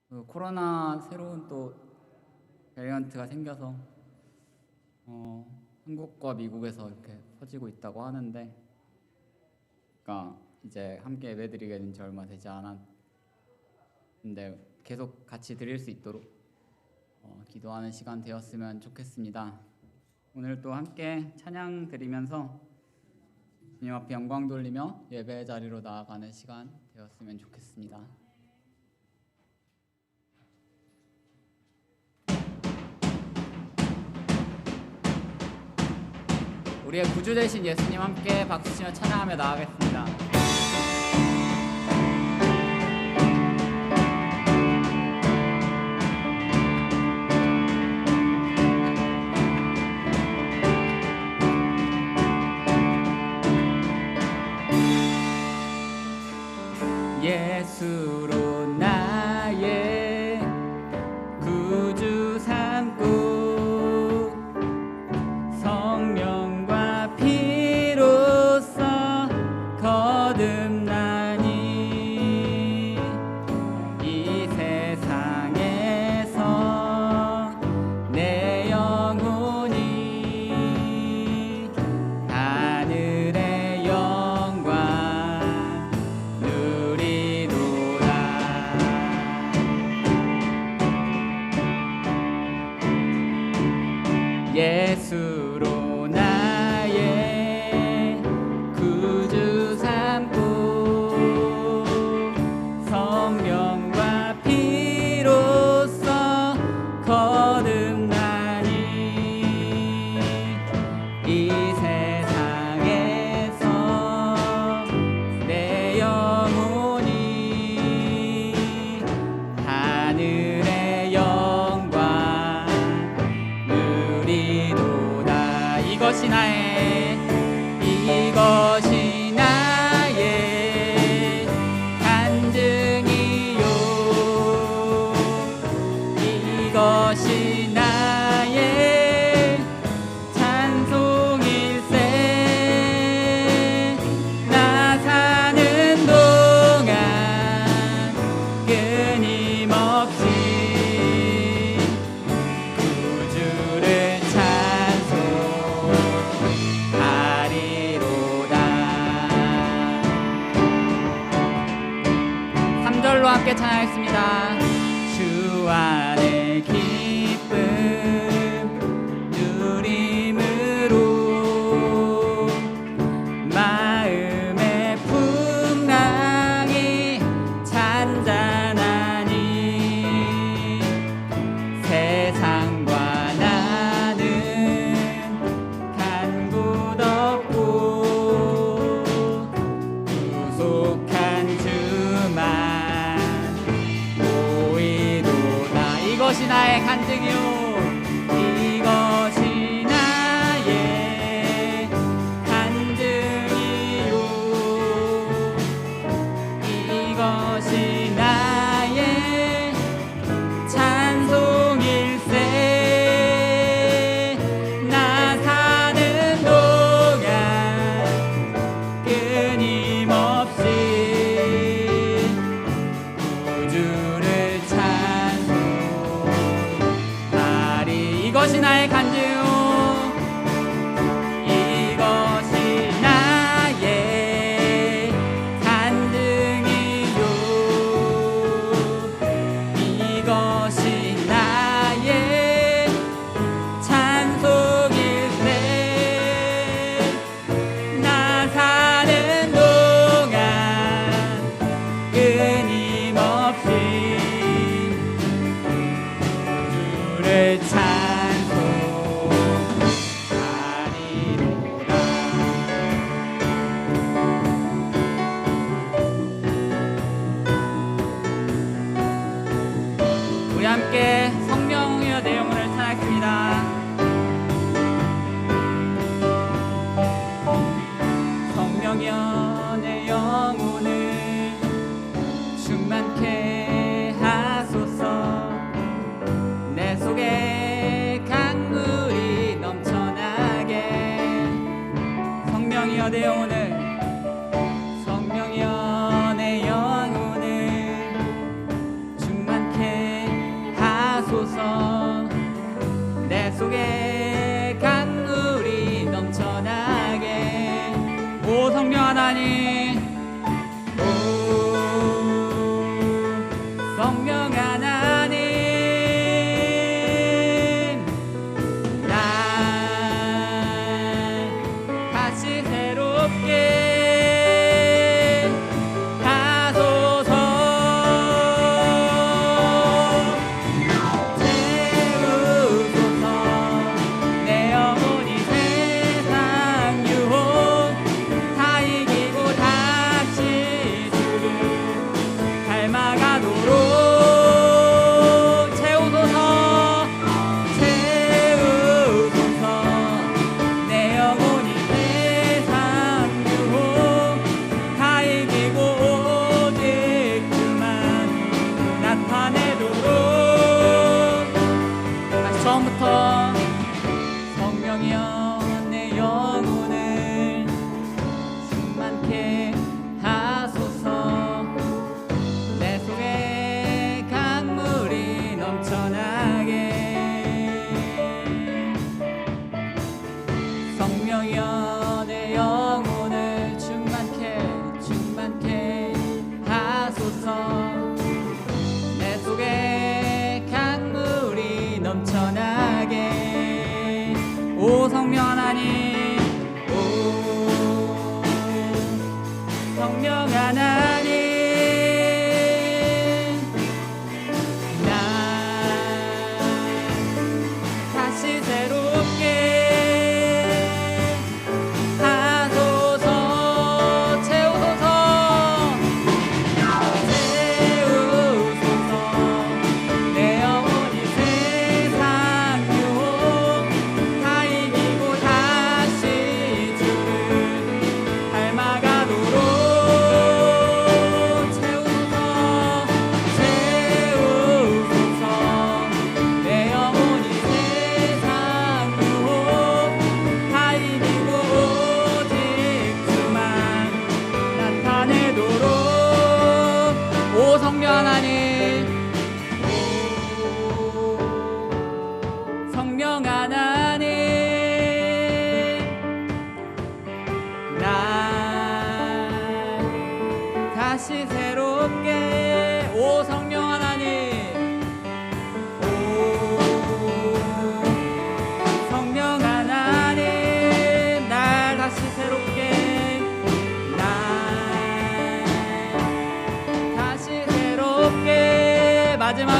그 코로나 새로운 또 베리언트가 생겨서 한국과 미국에서 이렇게 퍼지고 있다고 하는데, 그러니까 이제 함께 예배드리게 된 지 얼마 되지 않았는데 계속 같이 드릴 수 있도록 기도하는 시간 되었으면 좋겠습니다. 오늘 또 함께 찬양 드리면서 주님 앞에 영광 돌리며 예배 자리로 나아가는 시간 되었으면 좋겠습니다. 우리의 구주 되신 예수님 함께 박수치며 찬양하며 나아가겠습니다. 예수로 나의 구주 삼고 성령과 피로써 거듭나니 이 세상에서 내 영혼이 하늘의 영광 누리도다. 예수로 나의 구주 삼고 성령과 피로써 거듭나니 이 세상에서 내 영혼이 하늘의 영광 누리도다. 이것이 나의 간증이요, 이것이 나의 찬송일세. 나 사는 동안 끊임없이 구주를 찬송하리로다. 3절로 함께 찬양하겠습니다. 주 안에 기쁨 누림으로 마음의 풍랑이 잔잔하니 세상과 나는 간 곳 없고 구속한 주만 보이도다. 이것이 나의 간증이요, 이것이 나의 간증이요, 이것이 나의 찬송일세. 나 사는 동안 끊임없이 구주를 찬송하리. 이것이 나의 간증, 이것이 나의 간증이요, 이것이 나의 찬송일세. 나 사는 동안 끊임없이 주를 찬송하리로다. 우리 함께 성령이여 내 영혼을 찬양하겠습니다. 성령이여 내 영혼을 충만케 하소서. 내 속에 강물이 넘쳐나게. 성령이여 내 영혼을, 성령이여 내 영혼을 충만케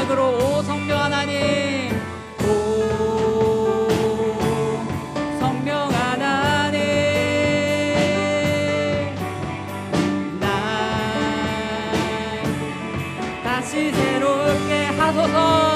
마지막으로 오 성령 하나님, 오 성령 하나님, 날 다시 새롭게 하소서.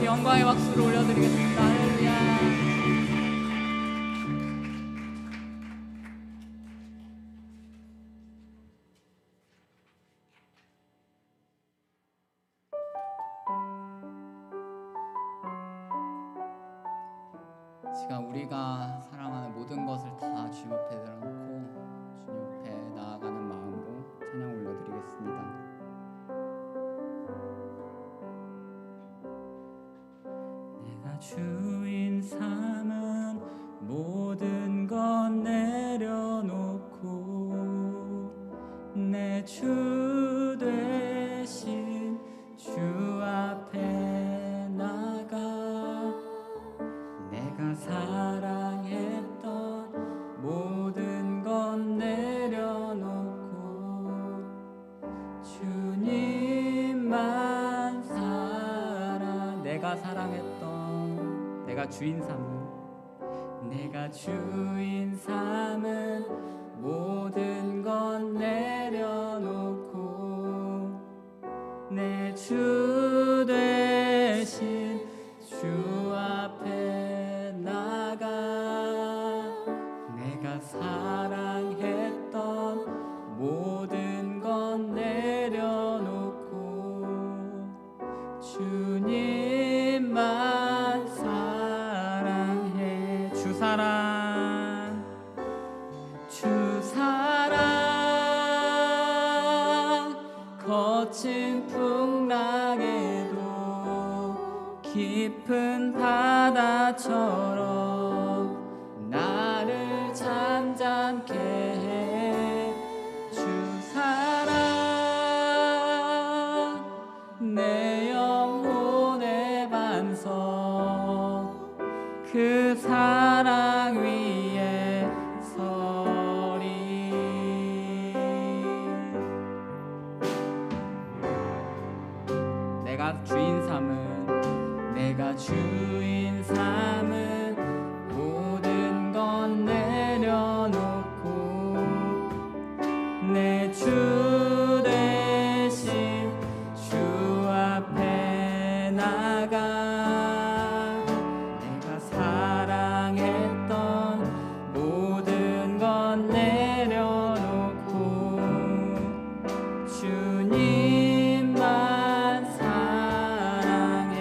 영광의 박수를 올려드리겠습니다. 할렐루야. 시간 우리가 사랑하는 모든 것을 다 주님 앞에 내려놓고 주님 앞에 나아가는 마음으로 찬양 올려드리겠습니다. 내가 주인 삼은 모든 것 내려놓고 내 주 되신 주 앞에 나가 내가 사랑했던 모든 것 내려놓고 주님만 내가 사랑했던 내가 주인 삼은 모든 것 내려놓고 내 주 되신 주 앞에 나가 내가 사랑했던 모든 것 내려놓고 주님만 사랑해. 주 사랑 거친 풍랑에도 깊은 바다처럼 나를 잠잠케 해. 주 사랑 내 영혼의 반석 그 사랑 위에 서리. 내가 주인 삼은 모든 것 내려놓고 내 주 대신 주 앞에 나가 내가 사랑했던 모든 것 내려놓고 주님만 사랑해.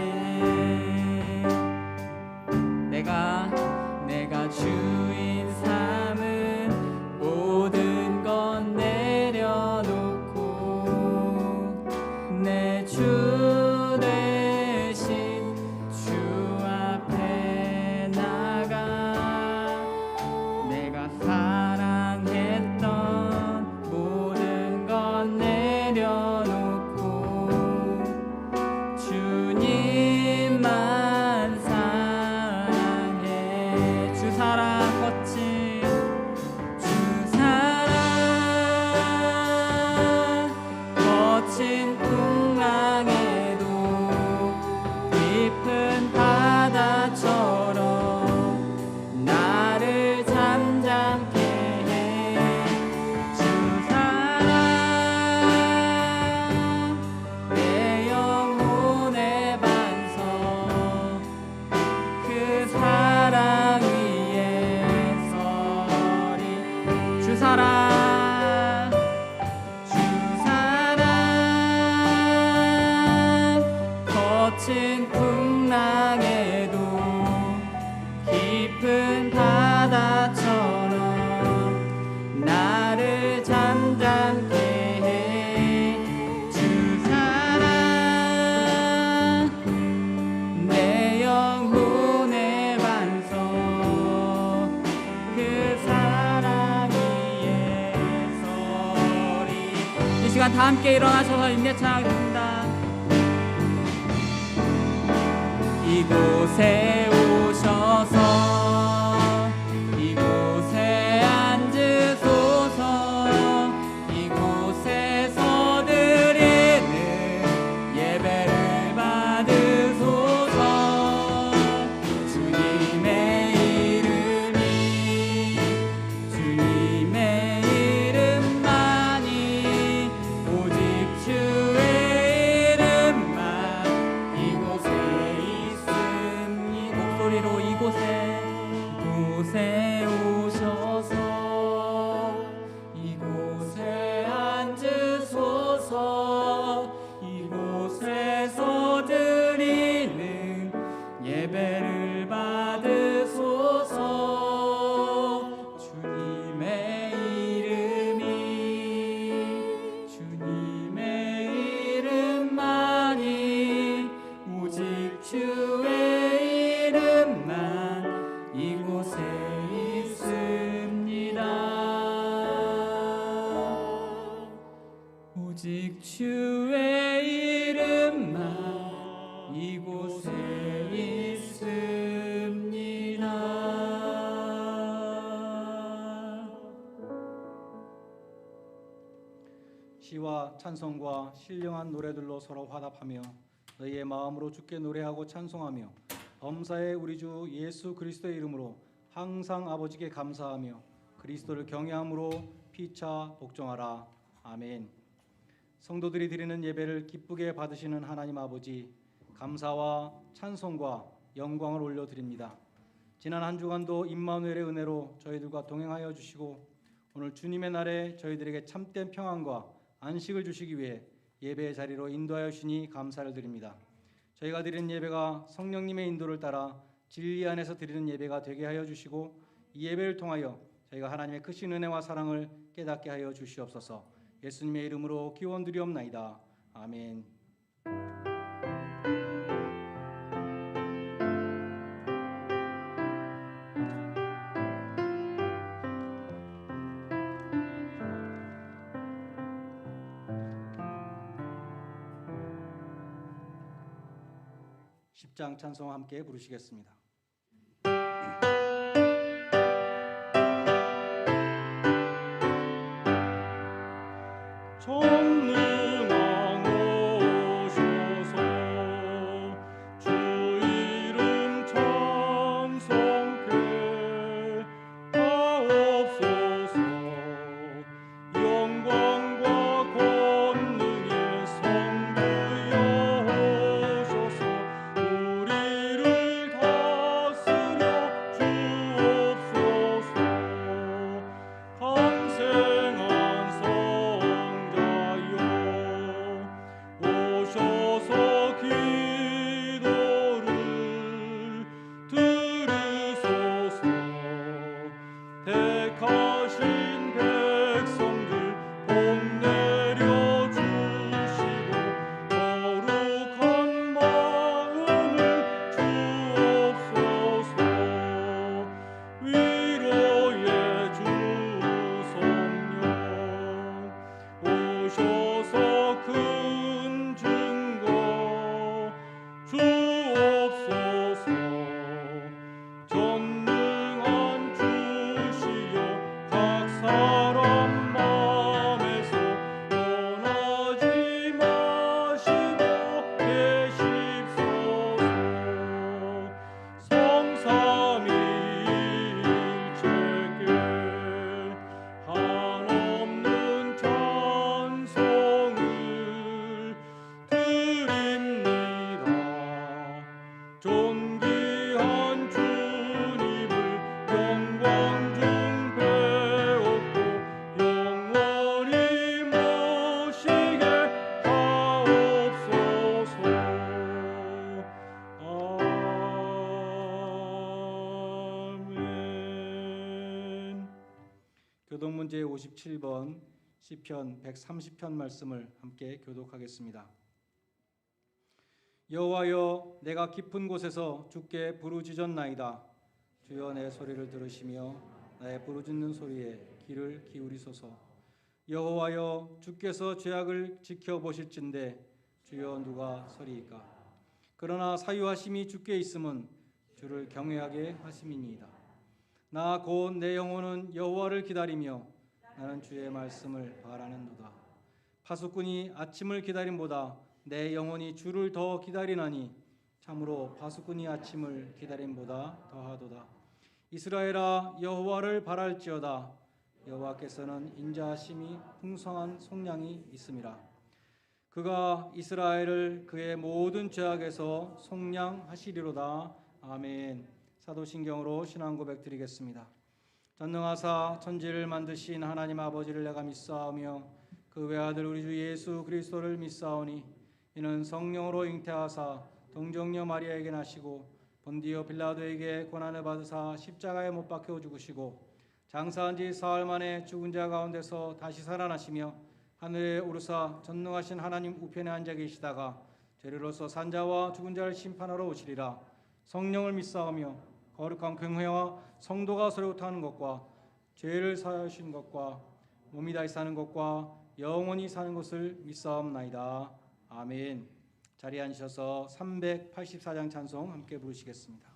풍랑에도 깊은 바다처럼 나를 잠잠케 해 주 사랑 내 영혼의 반석 그 사랑 위에 서리. 이 시간 다 함께 일어나셔서 인내 찬양합니다. 이곳에 오셔서 이곳에 앉으소서. 이곳에서 드리는 예배를 받으소서. 주님의 이름이 주님의 이름만이 오직 주의 이름만 이곳에 있음니. 목소리로 이곳에 오셔서 이곳에 앉으소서. 이곳에서 드리는 예배를 받으소서. 주님의 이름이 주님의 이름만이 오직 주의 이름만 이곳에 있습니다. 오직 주의 이름만 이곳에 있습니다. 시와 찬송과 신령한 노래들로 서로 화답하며 너희의 마음으로 주께 노래하고 찬송하며 범사의 우리 주 예수 그리스도의 이름으로 항상 아버지께 감사하며 그리스도를 경외함으로 피차 복종하라. 아멘. 성도들이 드리는 예배를 기쁘게 받으시는 하나님 아버지, 감사와 찬송과 영광을 올려드립니다. 지난 한 주간도 임마누엘의 은혜로 저희들과 동행하여 주시고 오늘 주님의 날에 저희들에게 참된 평안과 안식을 주시기 위해 예배의 자리로 인도하여 주시니 감사를 드립니다. 저희가 드리는 예배가 성령님의 인도를 따라 진리 안에서 드리는 예배가 되게 하여 주시고 이 예배를 통하여 저희가 하나님의 크신 은혜와 사랑을 깨닫게 하여 주시옵소서. 예수님의 이름으로 기원드리옵나이다. 아멘. 10장 찬송 함께 부르시겠습니다. 문제 57번 시편 130편 말씀을 함께 교독하겠습니다. 여호와여, 내가 깊은 곳에서 주께 부르짖었나이다. 주여, 내 소리를 들으시며 나의 부르짖는 소리에 귀를 기울이소서. 여호와여, 주께서 죄악을 지켜보실진대 주여, 누가 서리이까? 그러나 사유하심이 주께 있음은 주를 경외하게 하심이니이다. 나 곧 내 영혼은 여호와를 기다리며 나는 주의 말씀을 바라는도다. 파수꾼이 아침을 기다림보다 내 영혼이 주를 더 기다리나니 참으로 파수꾼이 아침을 기다림보다 더하도다. 이스라엘아, 여호와를 바랄지어다. 여호와께서는 인자하심이 풍성한 속량이 있음이라. 그가 이스라엘을 그의 모든 죄악에서 속량하시리로다. 아멘. 사도신경으로 신앙 고백 드리겠습니다. 전능하사 천지를 만드신 하나님 아버지를 내가 믿사오며 그 외아들 우리 주 예수 그리스도를 믿사오니 이는 성령으로 잉태하사 동정녀 마리아에게 나시고 본디오 빌라도에게 고난을 받으사 십자가에 못 박혀 죽으시고 장사한 지 사흘 만에 죽은 자 가운데서 다시 살아나시며 하늘에 오르사 전능하신 하나님 우편에 앉아 계시다가 죄로서 산 자와 죽은 자를 심판하러 오시리라. 성령을 믿사오며 거룩한 교회와 성도가 서로 타는 것과 죄를 사하신 것과 몸이 다시 사는 것과 영원히 사는 것을 믿사옵나이다. 아멘. 자리에 앉으셔서 384장 찬송 함께 부르시겠습니다.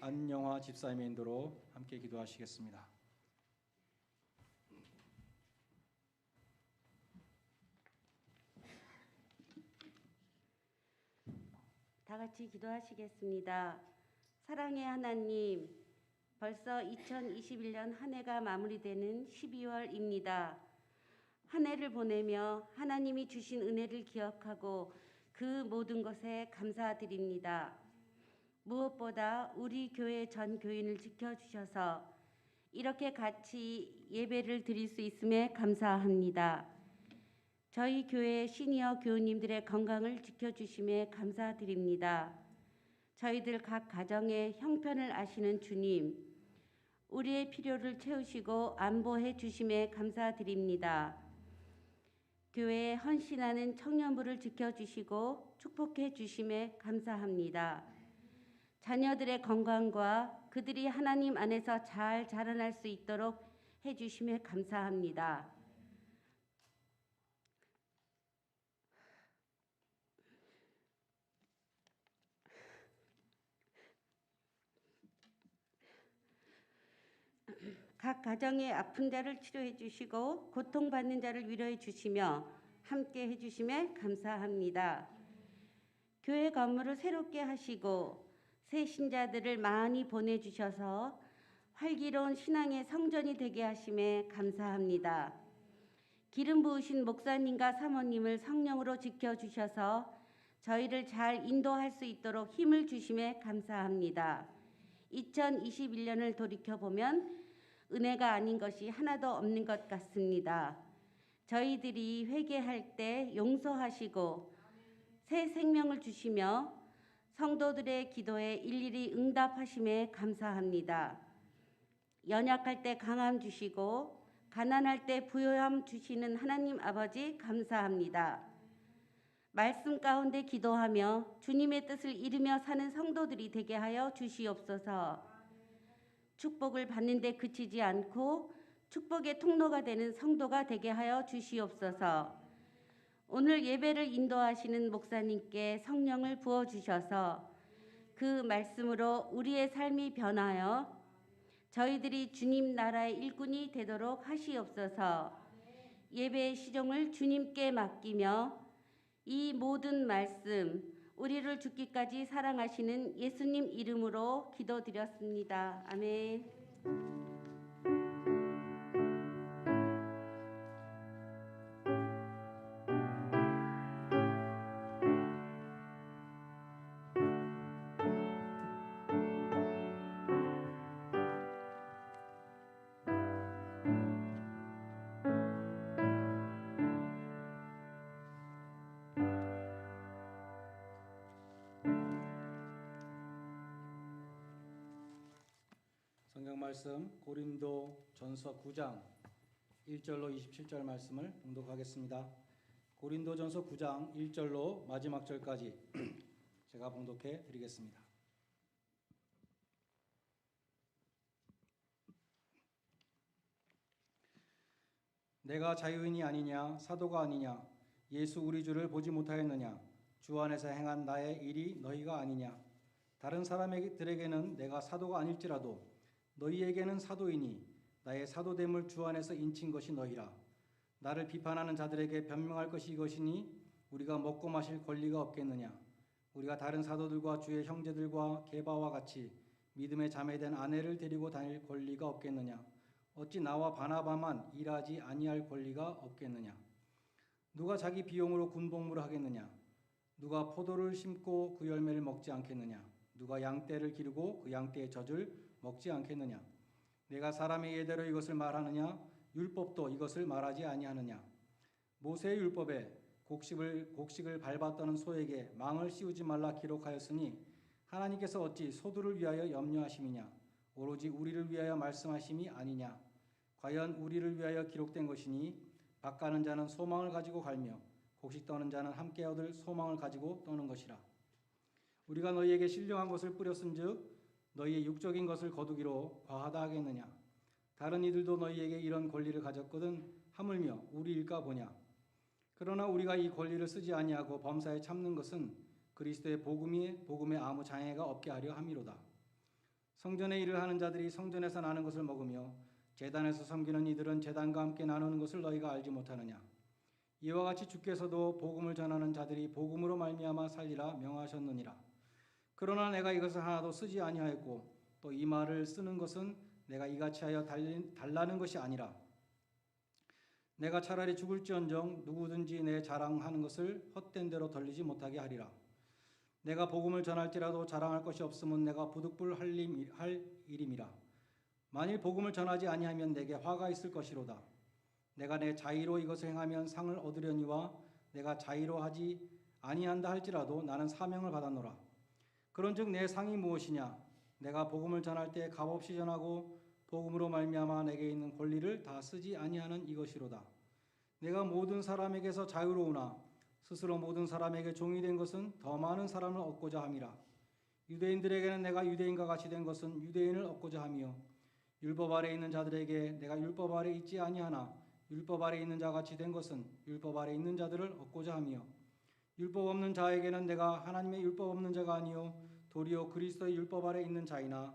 안영화 집사님의 인도로 함께 기도하시겠습니다. 다 같이 기도하시겠습니다. 사랑의 하나님, 벌써 2021년 한 해가 마무리되는 12월입니다. 한 해를 보내며 하나님이 주신 은혜를 기억하고 그 모든 것에 감사드립니다. 무엇보다 우리 교회 전 교인을 지켜주셔서 이렇게 같이 예배를 드릴 수 있음에 감사합니다. 저희 교회 시니어 교우님들의 건강을 지켜주심에 감사드립니다. 저희들 각 가정의 형편을 아시는 주님, 우리의 필요를 채우시고 안보해 주심에 감사드립니다. 교회에 헌신하는 청년부를 지켜주시고 축복해 주심에 감사합니다. 자녀들의 건강과 그들이 하나님 안에서 잘 자라날 수 있도록 해 주심에 감사합니다. 각 가정의 아픈 자를 치료해 주시고 고통받는 자를 위로해 주시며 함께 해 주심에 감사합니다. 교회 건물을 새롭게 하시고 새 신자들을 많이 보내주셔서 활기로운 신앙의 성전이 되게 하심에 감사합니다. 기름 부으신 목사님과 사모님을 성령으로 지켜주셔서 저희를 잘 인도할 수 있도록 힘을 주심에 감사합니다. 2021년을 돌이켜보면 은혜가 아닌 것이 하나도 없는 것 같습니다. 저희들이 회개할 때 용서하시고 새 생명을 주시며 성도들의 기도에 일일이 응답하심에 감사합니다. 연약할 때 강함 주시고 가난할 때 부요함 주시는 하나님 아버지 감사합니다. 말씀 가운데 기도하며 주님의 뜻을 이루며 사는 성도들이 되게 하여 주시옵소서. 축복을 받는 데 그치지 않고 축복의 통로가 되는 성도가 되게 하여 주시옵소서. 오늘 예배를 인도하시는 목사님께 성령을 부어주셔서 그 말씀으로 우리의 삶이 변하여 저희들이 주님 나라의 일꾼이 되도록 하시옵소서. 예배의 시종을 주님께 맡기며 이 모든 말씀 우리를 죽기까지 사랑하시는 예수님 이름으로 기도드렸습니다. 아멘. 성경 말씀 고린도 전서 9장 1절로 27절 말씀을 봉독하겠습니다. 고린도 전서 9장 1절로 마지막 절까지 제가 봉독해 드리겠습니다. 내가 자유인이 아니냐 사도가 아니냐 예수 우리 주를 보지 못하였느냐 주 안에서 행한 나의 일이 너희가 아니냐 다른 사람들에게는 내가 사도가 아닐지라도 너희에게는 사도이니 나의 사도됨을 주 안에서 인친 것이 너희라. 나를 비판하는 자들에게 변명할 것이 이것이니 우리가 먹고 마실 권리가 없겠느냐. 우리가 다른 사도들과 주의 형제들과 게바와 같이 믿음의 자매된 아내를 데리고 다닐 권리가 없겠느냐. 어찌 나와 바나바만 일하지 아니할 권리가 없겠느냐. 누가 자기 비용으로 군복무를 하겠느냐. 누가 포도를 심고 그 열매를 먹지 않겠느냐. 누가 양떼를 기르고 그 양떼의 젖을 먹지 않겠느냐. 내가 사람의 예대로 이것을 말하느냐. 율법도 이것을 말하지 아니하느냐. 모세의 율법에 곡식을 밟았다는 소에게 망을 씌우지 말라 기록하였으니 하나님께서 어찌 소들을 위하여 염려하심이냐. 오로지 우리를 위하여 말씀하심이 아니냐. 과연 우리를 위하여 기록된 것이니 밭 가는 자는 소망을 가지고 갈며 곡식 떠는 자는 함께 얻을 소망을 가지고 떠는 것이라. 우리가 너희에게 신령한 것을 뿌렸은즉 너희의 육적인 것을 거두기로 과하다 하겠느냐. 다른 이들도 너희에게 이런 권리를 가졌거든 하물며 우리 일까 보냐. 그러나 우리가 이 권리를 쓰지 아니하고 범사에 참는 것은 그리스도의 복음에 아무 장애가 없게 하려 함이로다. 성전의 일을 하는 자들이 성전에서 나는 것을 먹으며 제단에서 섬기는 이들은 제단과 함께 나누는 것을 너희가 알지 못하느냐. 이와 같이 주께서도 복음을 전하는 자들이 복음으로 말미암아 살리라 명하셨느니라. 그러나 내가 이것을 하나도 쓰지 아니하였고 또 이 말을 쓰는 것은 내가 이같이 하여 달라는 것이 아니라 내가 차라리 죽을지언정 누구든지 내 자랑하는 것을 헛된 대로 덜리지 못하게 하리라. 내가 복음을 전할지라도 자랑할 것이 없으면 내가 부득불 할 일임이라. 만일 복음을 전하지 아니하면 내게 화가 있을 것이로다. 내가 내 자의로 이것을 행하면 상을 얻으려니와 내가 자의로 하지 아니한다 할지라도 나는 사명을 받았노라. 그런즉 내 상이 무엇이냐? 내가 복음을 전할 때 값없이 전하고 복음으로 말미암아 내게 있는 권리를 다 쓰지 아니하는 이것이로다. 내가 모든 사람에게서 자유로우나 스스로 모든 사람에게 종이 된 것은 더 많은 사람을 얻고자 함이라. 유대인들에게는 내가 유대인과 같이 된 것은 유대인을 얻고자 함이요 율법 아래 있는 자들에게 내가 율법 아래 있지 아니하나 율법 아래 있는 자 같이 된 것은 율법 아래 있는 자들을 얻고자 함이요 율법 없는 자에게는 내가 하나님의 율법 없는 자가 아니요 도리어 그리스도의 율법 아래 있는 자이나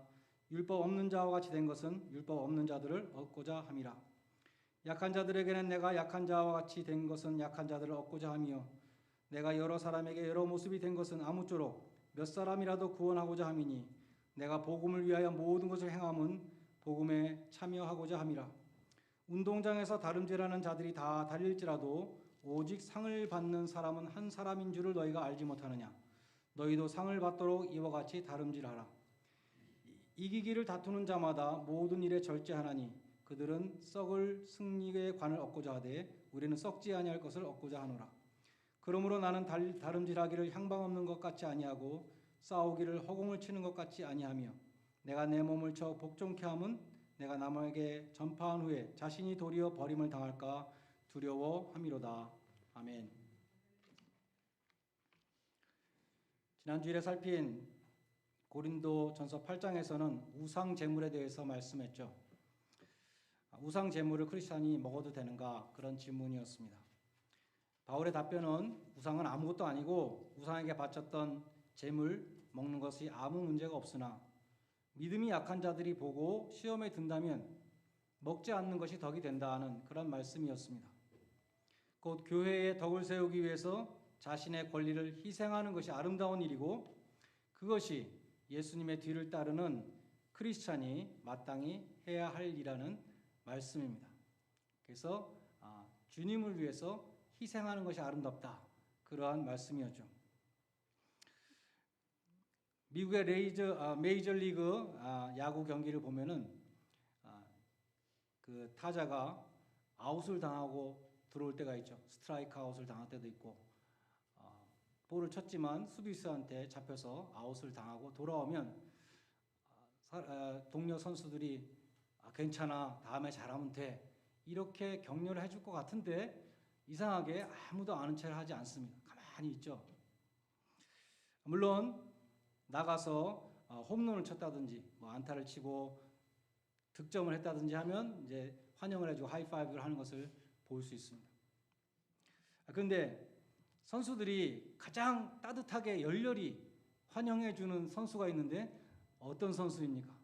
율법 없는 자와 같이 된 것은 율법 없는 자들을 얻고자 함이라. 약한 자들에게는 내가 약한 자와 같이 된 것은 약한 자들을 얻고자 함이요 내가 여러 사람에게 여러 모습이 된 것은 아무쪼록 몇 사람이라도 구원하고자 함이니 내가 복음을 위하여 모든 것을 행함은 복음에 참여하고자 함이라. 운동장에서 다름질하는 자들이 다 달릴지라도 오직 상을 받는 사람은 한 사람인 줄을 너희가 알지 못하느냐? 너희도 상을 받도록 이와 같이 다름질하라. 이기기를 다투는 자마다 모든 일에 절제하나니 그들은 썩을 승리의 관을 얻고자 하되 우리는 썩지 아니할 것을 얻고자 하노라. 그러므로 나는 다름질하기를 향방 없는 것 같이 아니하고 싸우기를 허공을 치는 것 같이 아니하며 내가 내 몸을 쳐 복종케 함은 내가 남에게 전파한 후에 자신이 도리어 버림을 당할까 두려워함이로다. 아멘. 지난주일에 살핀 고린도전서 8장에서는 우상 제물에 대해서 말씀했죠. 우상 제물을 크리스찬이 먹어도 되는가? 그런 질문이었습니다. 바울의 답변은 우상은 아무것도 아니고 우상에게 바쳤던 제물 먹는 것이 아무 문제가 없으나 믿음이 약한 자들이 보고 시험에 든다면 먹지 않는 것이 덕이 된다는 그런 말씀이었습니다. 곧 교회의 덕을 세우기 위해서 자신의 권리를 희생하는 것이 아름다운 일이고 그것이 예수님의 뒤를 따르는 크리스찬이 마땅히 해야 할 일이라는 말씀입니다. 그래서 주님을 위해서 희생하는 것이 아름답다. 그러한 말씀이었죠. 미국의 메이저리그 야구 경기를 보면은 그 타자가 아웃을 당하고 들어올 때가 있죠. 스트라이크 아웃을 당할 때도 있고 볼을 쳤지만 수비수한테 잡혀서 아웃을 당하고 돌아오면 동료 선수들이 괜찮아, 다음에 잘하면 돼 이렇게 격려를 해줄 것 같은데 이상하게 아무도 아는 체를 하지 않습니다. 가만히 있죠. 물론 나가서 홈런을 쳤다든지 뭐 안타를 치고 득점을 했다든지 하면 이제 환영을 해주고 하이파이브를 하는 것을 볼 수 있습니다. 그런데 선수들이 가장 따뜻하게 열렬히 환영해주는 선수가 있는데 어떤 선수입니까?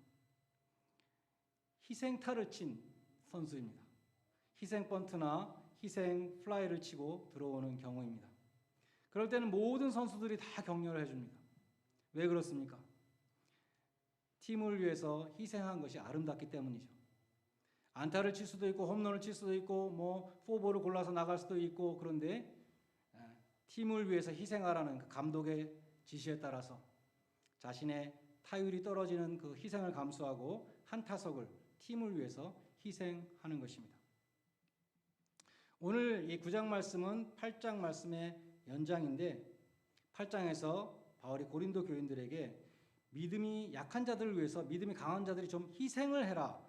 희생타를 친 선수입니다. 희생 번트나 희생 플라이를 치고 들어오는 경우입니다. 그럴 때는 모든 선수들이 다 격려를 해줍니다. 왜 그렇습니까? 팀을 위해서 희생한 것이 아름답기 때문이죠. 안타를 칠 수도 있고 홈런을 칠 수도 있고 뭐 포볼을 골라서 나갈 수도 있고 그런데 팀을 위해서 희생하라는 그 감독의 지시에 따라서 자신의 타율이 떨어지는 그 희생을 감수하고 한 타석을 팀을 위해서 희생하는 것입니다. 오늘 이 9장 말씀은 8장 말씀의 연장인데 8장에서 바울이 고린도 교인들에게 믿음이 약한 자들을 위해서 믿음이 강한 자들이 좀 희생을 해라.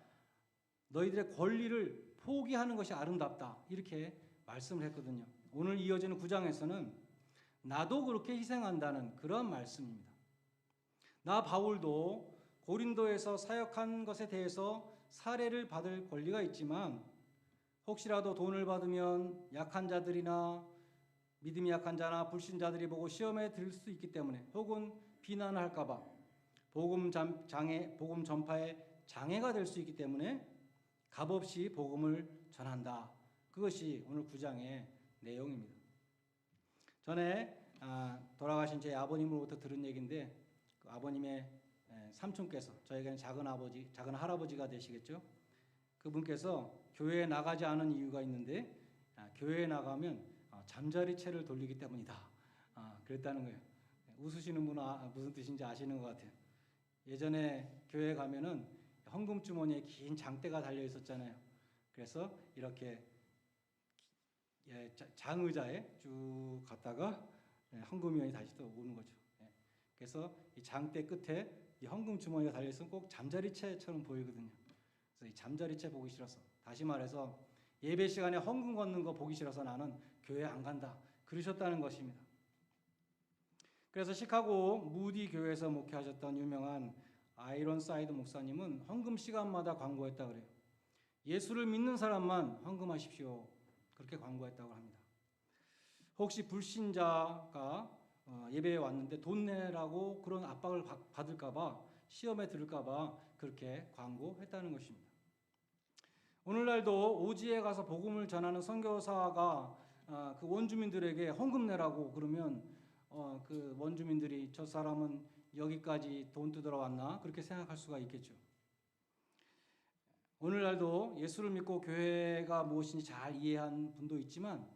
너희들의 권리를 포기하는 것이 아름답다. 이렇게 말씀을 했거든요. 오늘 이어지는 9장에서는 나도 그렇게 희생한다는 그런 말씀입니다. 나 바울도 고린도에서 사역한 것에 대해서 사례를 받을 권리가 있지만 혹시라도 돈을 받으면 약한 자들이나 믿음이 약한 자나 불신자들이 보고 시험에 들 수 있기 때문에 혹은 비난을 할까 봐 복음 전파에 장애가 될 수 있기 때문에 값없이 복음을 전한다. 그것이 오늘 9장의 내용입니다. 전에 돌아가신 제 아버님으로부터 들은 얘기인데 그 아버님의 삼촌께서 저에게는 작은 할아버지가 되시겠죠. 그분께서 교회에 나가지 않은 이유가 있는데 교회에 나가면 잠자리채를 돌리기 때문이다. 그랬다는 거예요. 웃으시는 분은 무슨 뜻인지 아시는 것 같아요. 예전에 교회에 가면은 헌금 주머니에 긴 장대가 달려 있었잖아요. 그래서 이렇게 장의자에 쭉 갔다가 헌금위원이 다시 또 오는 거죠. 그래서 이 장대 끝에 이 헌금 주머니가 달려 있으면 꼭 잠자리채처럼 보이거든요. 그래서 이 잠자리채 보기 싫어서, 다시 말해서 예배 시간에 헌금 걷는 거 보기 싫어서 나는 교회 안 간다, 그러셨다는 것입니다. 그래서 시카고 무디 교회에서 목회하셨던 유명한 아이론사이드 목사님은 헌금 시간마다 광고했다 그래요. 예수를 믿는 사람만 헌금하십시오, 그렇게 광고했다고 합니다. 혹시 불신자가 예배에 왔는데 돈 내라고 그런 압박을 받을까봐, 시험에 들을까봐 그렇게 광고했다는 것입니다. 오늘날도 오지에 가서 복음을 전하는 선교사가 그 원주민들에게 헌금 내라고 그러면 그 원주민들이 저 사람은 여기까지 돈 뜯으러 왔나, 그렇게 생각할 수가 있겠죠. 오늘날도 예수를 믿고 교회가 무엇인지 잘 이해한 분도 있지만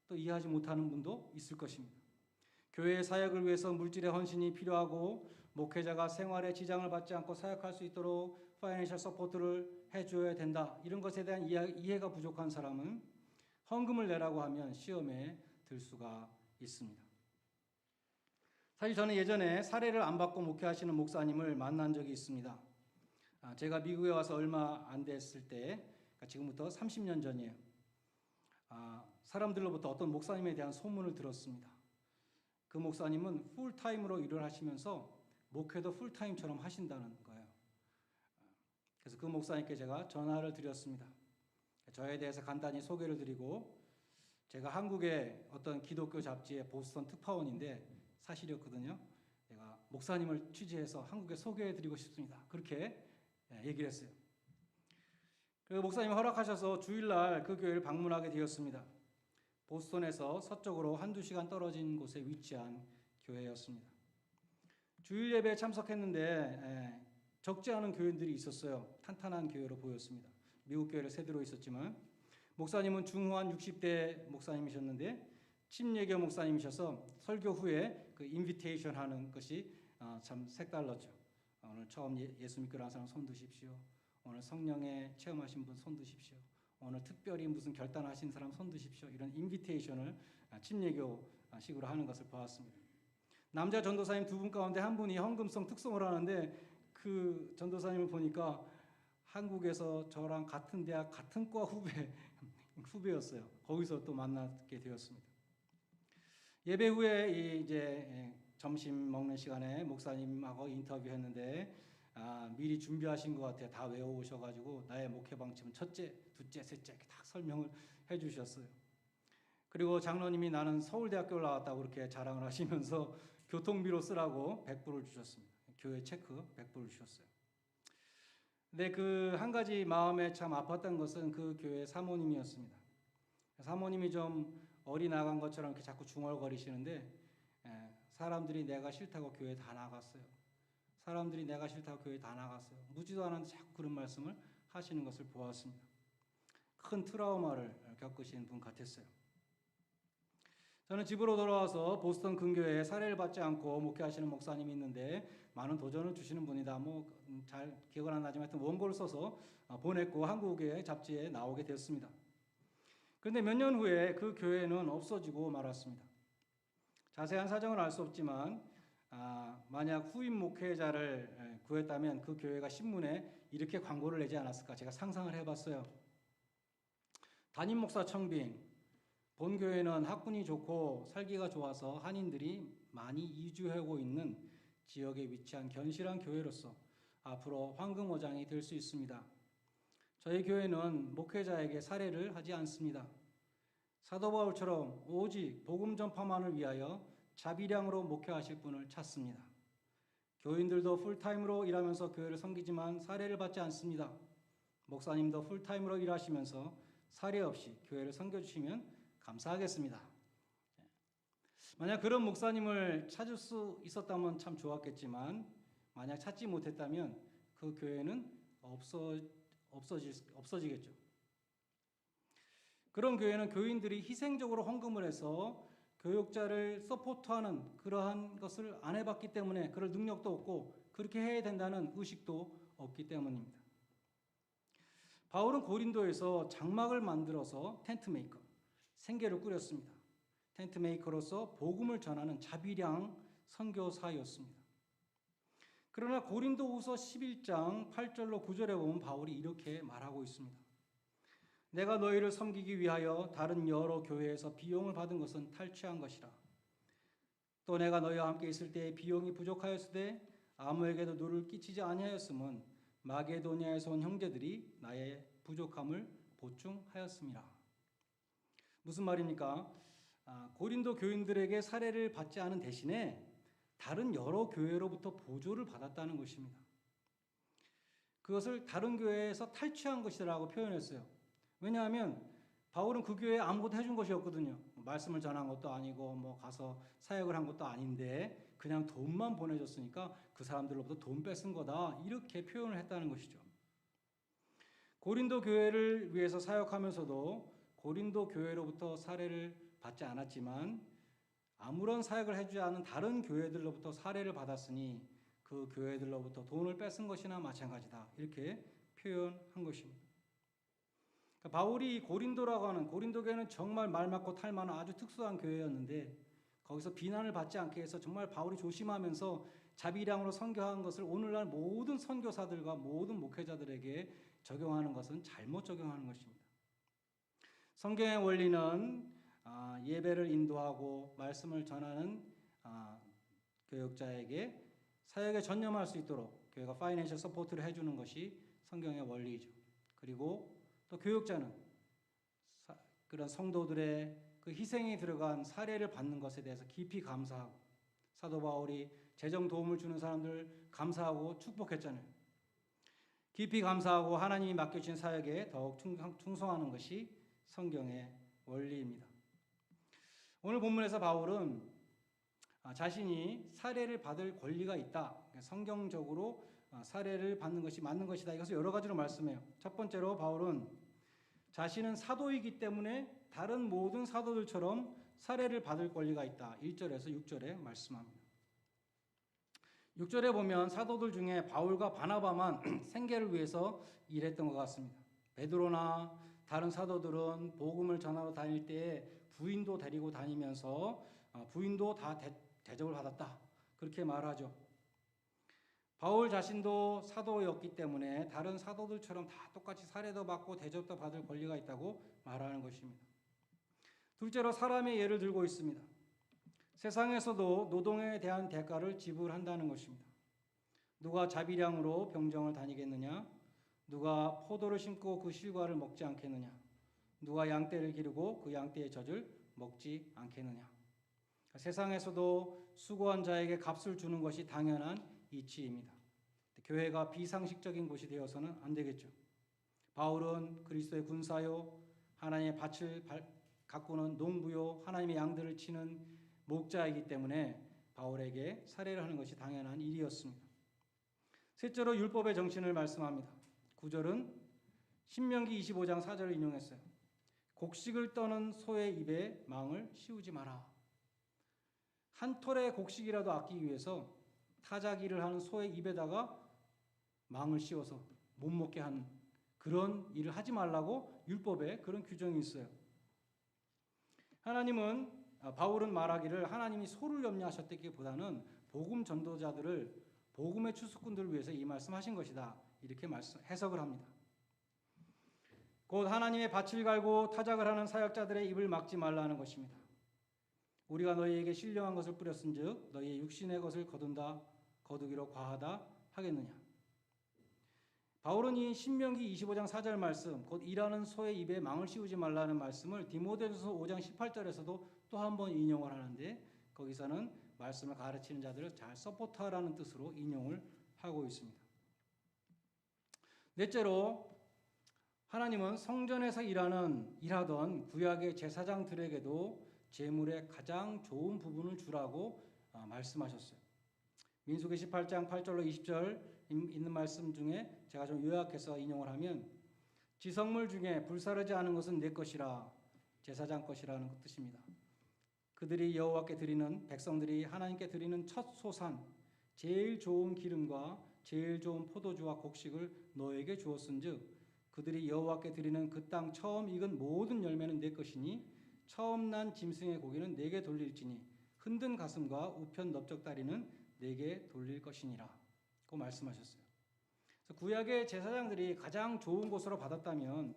또 이해하지 못하는 분도 있을 것입니다. 교회의 사역을 위해서 물질의 헌신이 필요하고 목회자가 생활에 지장을 받지 않고 사역할 수 있도록 파이낸셜 서포트를 해줘야 된다, 이런 것에 대한 이해가 부족한 사람은 헌금을 내라고 하면 시험에 들 수가 있습니다. 사실 저는 예전에 사례를 안 받고 목회하시는 목사님을 만난 적이 있습니다. 제가 미국에 와서 얼마 안 됐을 때, 지금부터 30년 전이에요. 사람들로부터 어떤 목사님에 대한 소문을 들었습니다. 그 목사님은 풀타임으로 일을 하시면서 목회도 풀타임처럼 하신다는 거예요. 그래서 그 목사님께 제가 전화를 드렸습니다. 저에 대해서 간단히 소개를 드리고, 제가 한국의 어떤 기독교 잡지의 보스턴 특파원인데 사실이었거든요. 제가 목사님을 취재해서 한국에 소개해드리고 싶습니다, 그렇게 얘기를 했어요. 그 목사님이 허락하셔서 주일날 그 교회를 방문하게 되었습니다. 보스턴에서 서쪽으로 한두 시간 떨어진 곳에 위치한 교회였습니다. 주일 예배에 참석했는데 적지 않은 교인들이 있었어요. 탄탄한 교회로 보였습니다. 미국 교회를 세대로 있었지만, 목사님은 중후한 60대 목사님이셨는데 침례교 목사님이셔서 설교 후에 그 인비테이션 하는 것이 참 색달랐죠. 오늘 처음 예수 믿고 나온 사람 손 드십시오. 오늘 성령에 체험하신 분 손 드십시오. 오늘 특별히 무슨 결단하신 사람 손 드십시오. 이런 인비테이션을 침례교식으로 하는 것을 보았습니다. 남자 전도사님 두 분 가운데 한 분이 헌금성 특성을 하는데, 그 전도사님을 보니까 한국에서 저랑 같은 대학 같은 과 후배였어요. 거기서 또 만나게 되었습니다. 예배 후에 이제 점심 먹는 시간에 목사님하고 인터뷰했는데 미리 준비하신 것 같아요. 다 외워오셔가지고 나의 목회 방침은 첫째, 둘째, 셋째 이렇게 다 설명을 해주셨어요. 그리고 장로님이 나는 서울대학교를 나왔다고 그렇게 자랑을 하시면서 교통비로 쓰라고 100불을 주셨습니다. 교회 체크 100불을 주셨어요. 근데 그 한 가지 마음에 참 아팠던 것은 그 교회 사모님이었습니다. 사모님이 좀 어리나간 것처럼 이렇게 자꾸 중얼거리시는데, 사람들이 내가 싫다고 교회 다 나갔어요. 사람들이 내가 싫다고 교회 다 나갔어요. 묻지도 않았는데 자꾸 그런 말씀을 하시는 것을 보았습니다. 큰 트라우마를 겪으신 분 같았어요. 저는 집으로 돌아와서 보스턴 근교에 사례를 받지 않고 목회하시는 목사님이 있는데 많은 도전을 주시는 분이다. 잘 기억은 안 나지만 하여튼 원고를 써서 보냈고 한국의 잡지에 나오게 되었습니다. 그런데 몇 년 후에 그 교회는 없어지고 말았습니다. 자세한 사정은 알 수 없지만 만약 후임 목회자를 구했다면 그 교회가 신문에 이렇게 광고를 내지 않았을까, 제가 상상을 해봤어요. 담임 목사 청빙, 본 교회는 학군이 좋고 살기가 좋아서 한인들이 많이 이주하고 있는 지역에 위치한 견실한 교회로서 앞으로 황금어장이 될 수 있습니다. 저희 교회는 목회자에게 살해를 하지 않습니다. 사도 바울처럼 오직 복음 전파만을 위하여 자비량으로 목회하실 분을 찾습니다. 교인들도 풀타임으로 일하면서 교회를 섬기지만 살해를 받지 않습니다. 목사님도 풀타임으로 일하시면서 살해 없이 교회를 섬겨주시면 감사하겠습니다. 만약 그런 목사님을 찾을 수 있었다면 참 좋았겠지만, 만약 찾지 못했다면 그 교회는 없어지겠죠. 그런 교회는 교인들이 희생적으로 헌금을 해서 교육자를 서포트하는 그러한 것을 안 해봤기 때문에, 그럴 능력도 없고 그렇게 해야 된다는 의식도 없기 때문입니다. 바울은 고린도에서 장막을 만들어서 텐트 메이커, 생계를 꾸렸습니다. 텐트 메이커로서 복음을 전하는 자비량 선교사였습니다. 그러나 고린도후서 11장 8절로 9절에 보면 바울이 이렇게 말하고 있습니다. 내가 너희를 섬기기 위하여 다른 여러 교회에서 비용을 받은 것은 탈취한 것이라. 또 내가 너희와 함께 있을 때 비용이 부족하였으되 아무에게도 누를 끼치지 아니하였음은 마게도니아에서 온 형제들이 나의 부족함을 보충하였음이라. 무슨 말입니까? 고린도 교인들에게 사례를 받지 않은 대신에 다른 여러 교회로부터 보조를 받았다는 것입니다. 그것을 다른 교회에서 탈취한 것이라고 표현했어요. 왜냐하면 바울은 그 교회에 아무것도 해준 것이 없거든요. 말씀을 전한 것도 아니고 뭐 가서 사역을 한 것도 아닌데 그냥 돈만 보내줬으니까 그 사람들로부터 돈 뺏은 거다, 이렇게 표현을 했다는 것이죠. 고린도 교회를 위해서 사역하면서도 고린도 교회로부터 사례를 받지 않았지만 아무런 사역을 해주지 않은 다른 교회들로부터 사례를 받았으니 그 교회들로부터 돈을 뺏은 것이나 마찬가지다, 이렇게 표현한 것입니다. 그러니까 바울이 고린도라고 하는, 고린도 교회는 정말 말 맞고 탈 만한 아주 특수한 교회였는데 거기서 비난을 받지 않게 해서 정말 바울이 조심하면서 자비량으로 선교한 것을 오늘날 모든 선교사들과 모든 목회자들에게 적용하는 것은 잘못 적용하는 것입니다. 성경의 원리는 예배를 인도하고 말씀을 전하는 교역자에게 사역에 전념할 수 있도록 교회가 파이낸셜 서포트를 해주는 것이 성경의 원리죠. 그리고 또 교역자는 그런 성도들의 그 희생이 들어간 사례를 받는 것에 대해서 깊이 감사하고, 사도 바울이 재정 도움을 주는 사람들 감사하고 축복했잖아요. 깊이 감사하고 하나님이 맡겨주신 사역에 더욱 충성하는 것이 성경의 원리입니다. 오늘 본문에서 바울은 자신이 사례를 받을 권리가 있다, 성경적으로 사례를 받는 것이 맞는 것이다, 이것을 여러 가지로 말씀해요. 첫 번째로 바울은 자신은 사도이기 때문에 다른 모든 사도들처럼 사례를 받을 권리가 있다, 1절에서 6절에 말씀합니다. 6절에 보면 사도들 중에 바울과 바나바만 생계를 위해서 일했던 것 같습니다. 베드로나 다른 사도들은 복음을 전하러 다닐 때에 부인도 데리고 다니면서 부인도 다 대접을 받았다, 그렇게 말하죠. 바울 자신도 사도였기 때문에 다른 사도들처럼 다 똑같이 사례도 받고 대접도 받을 권리가 있다고 말하는 것입니다. 둘째로 사람의 예를 들고 있습니다. 세상에서도 노동에 대한 대가를 지불한다는 것입니다. 누가 자비량으로 병정을 다니겠느냐? 누가 포도를 심고 그 실과를 먹지 않겠느냐? 누가 양떼를 기르고 그 양떼의 젖을 먹지 않겠느냐? 세상에서도 수고한 자에게 값을 주는 것이 당연한 이치입니다. 교회가 비상식적인 곳이 되어서는 안 되겠죠. 바울은 그리스도의 군사요, 하나님의 밭을 가꾸는 농부요, 하나님의 양들을 치는 목자이기 때문에 바울에게 살해를 하는 것이 당연한 일이었습니다. 셋째로 율법의 정신을 말씀합니다. 9절은 신명기 25장 4절을 인용했어요. 곡식을 떠는 소의 입에 망을 씌우지 마라. 한 톨의 곡식이라도 아끼기 위해서 타자기를 하는 소의 입에다가 망을 씌워서 못 먹게 하는 그런 일을 하지 말라고 율법에 그런 규정이 있어요. 바울은 말하기를 하나님이 소를 염려하셨다기보다는 복음 전도자들을, 복음의 추수꾼들을 위해서 이 말씀하신 것이다, 이렇게 해석을 합니다. 곧 하나님의 밭을 갈고 타작을 하는 사역자들의 입을 막지 말라는 것입니다. 우리가 너희에게 신령한 것을 뿌렸은즉 너희의 육신의 것을 거두기로 과하다 하겠느냐. 바울은 이 신명기 25장 4절 말씀, 곧 일하는 소의 입에 망을 씌우지 말라는 말씀을 디모데전서 5장 18절에서도 또 한 번 인용을 하는데 거기서는 말씀을 가르치는 자들을 잘 서포트하라는 뜻으로 인용을 하고 있습니다. 넷째로 하나님은 성전에서 일하던 구약의 제사장들에게도 제물의 가장 좋은 부분을 주라고 말씀하셨어요. 민수기 18장 8절로 20절 있는 말씀 중에 제가 좀 요약해서 인용을 하면, 지성물 중에 불사르지 않은 것은 내 것이라, 제사장 것이라는 뜻입니다. 그들이 여호와께 드리는, 백성들이 하나님께 드리는 첫 소산, 제일 좋은 기름과 제일 좋은 포도주와 곡식을 너에게 주었은즉 그들이 여호와께 드리는 그 땅 처음 익은 모든 열매는 내 것이니 처음 난 짐승의 고기는 내게 돌릴지니 흔든 가슴과 우편 넓적다리는 내게 돌릴 것이니라 고 말씀하셨어요. 그래서 구약의 제사장들이 가장 좋은 곳으로 받았다면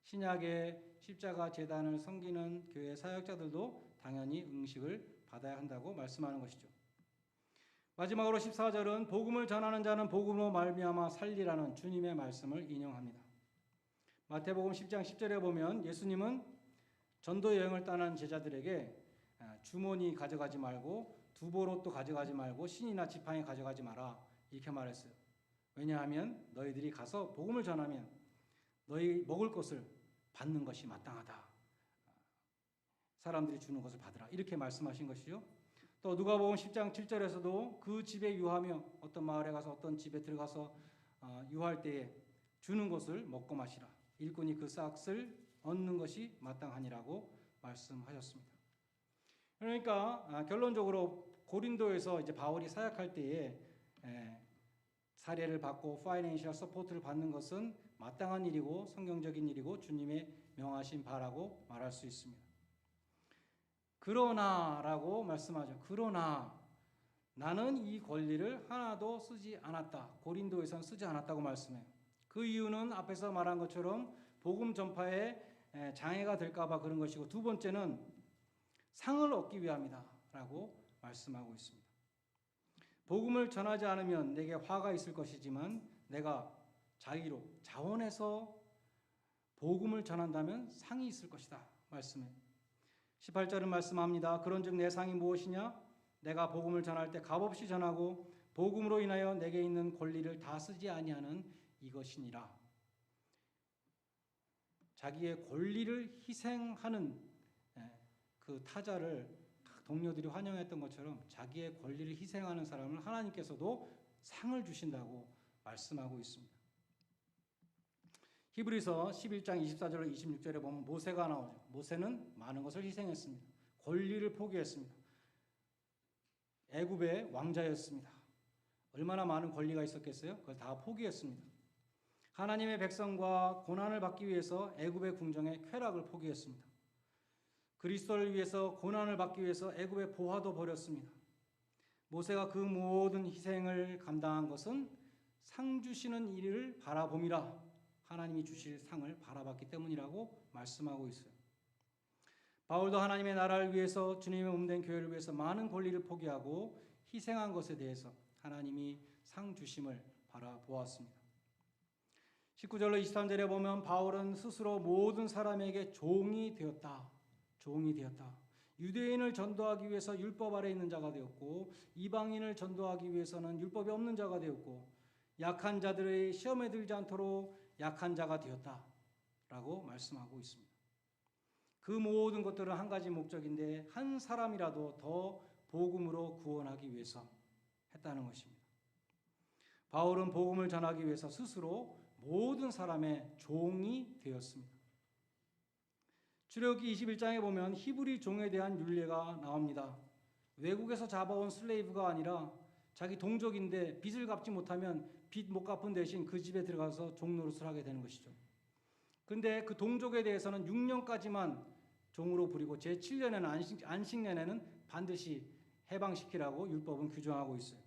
신약의 십자가 제단을 섬기는 교회 사역자들도 당연히 응식을 받아야 한다고 말씀하는 것이죠. 마지막으로 14절은 복음을 전하는 자는 복음으로 말미암아 살리라는 주님의 말씀을 인용합니다. 마태복음 10장 10절에 보면 예수님은 전도 여행을 떠난 제자들에게 주머니 가져가지 말고 두보롯도 가져가지 말고 신이나 지팡이 가져가지 마라 이렇게 말했어요. 왜냐하면 너희들이 가서 복음을 전하면 너희 먹을 것을 받는 것이 마땅하다. 사람들이 주는 것을 받으라 이렇게 말씀하신 것이죠. 또 누가복음 10장 7절에서도 그 집에 유하며 어떤 마을에 가서 어떤 집에 들어가서 유할 때에 주는 것을 먹고 마시라. 일꾼이 그 싹을 얻는 것이 마땅하니라고 말씀하셨습니다. 그러니까 결론적으로 고린도에서 이제 바울이 사역할 때에 사례를 받고 파이낸셜 서포트를 받는 것은 마땅한 일이고 성경적인 일이고 주님의 명하신 바라고 말할 수 있습니다. 그러나라고 말씀하죠. 그러나 나는 이 권리를 하나도 쓰지 않았다. 고린도에선 쓰지 않았다고 말씀해요. 그 이유는 앞에서 말한 것처럼 복음 전파에 장애가 될까 봐 그런 것이고 두 번째는 상을 얻기 위함이다 라고 말씀하고 있습니다. 복음을 전하지 않으면 내게 화가 있을 것이지만 내가 자의로 자원해서 복음을 전한다면 상이 있을 것이다 말씀해요. 18절은 말씀합니다. 그런즉 내 상이 무엇이냐? 내가 복음을 전할 때 값없이 전하고 복음으로 인하여 내게 있는 권리를 다 쓰지 아니하는 이것이니라. 자기의 권리를 희생하는 그 타자를 동료들이 환영했던 것처럼 자기의 권리를 희생하는 사람을 하나님께서도 상을 주신다고 말씀하고 있습니다. 히브리서 11장 24절로 26절에 보면 모세가 나오죠. 모세는 많은 것을 희생했습니다. 권리를 포기했습니다. 애굽의 왕자였습니다. 얼마나 많은 권리가 있었겠어요? 그걸 다 포기했습니다. 하나님의 백성과 고난을 받기 위해서 애굽의 궁정의 쾌락을 포기했습니다. 그리스도를 위해서 고난을 받기 위해서 애굽의 보화도 버렸습니다. 모세가 그 모든 희생을 감당한 것은 상 주시는 일을 바라봄이라. 하나님이 주실 상을 바라봤기 때문이라고 말씀하고 있어요. 바울도 하나님의 나라를 위해서 주님의 몸된 교회를 위해서 많은 권리를 포기하고 희생한 것에 대해서 하나님이 상 주심을 바라보았습니다. 19절로 23절에 보면 바울은 스스로 모든 사람에게 종이 되었다. 종이 되었다. 유대인을 전도하기 위해서 율법 아래 있는 자가 되었고 이방인을 전도하기 위해서는 율법이 없는 자가 되었고 약한 자들의 시험에 들지 않도록 약한 자가 되었다라고 말씀하고 있습니다. 그 모든 것들은 한 가지 목적인데 한 사람이라도 더 복음으로 구원하기 위해서 했다는 것입니다. 바울은 복음을 전하기 위해서 스스로 모든 사람의 종이 되었습니다. 출애굽기 21장에 보면 히브리 종에 대한 율례가 나옵니다. 외국에서 잡아온 슬레이브가 아니라 자기 동족인데 빚을 갚지 못하면 빚 못 갚은 대신 그 집에 들어가서 종노릇을 하게 되는 것이죠. 근데 그 동족에 대해서는 6년까지만 종으로 부리고 제7년에는 안식년에는 반드시 해방시키라고 율법은 규정하고 있어요.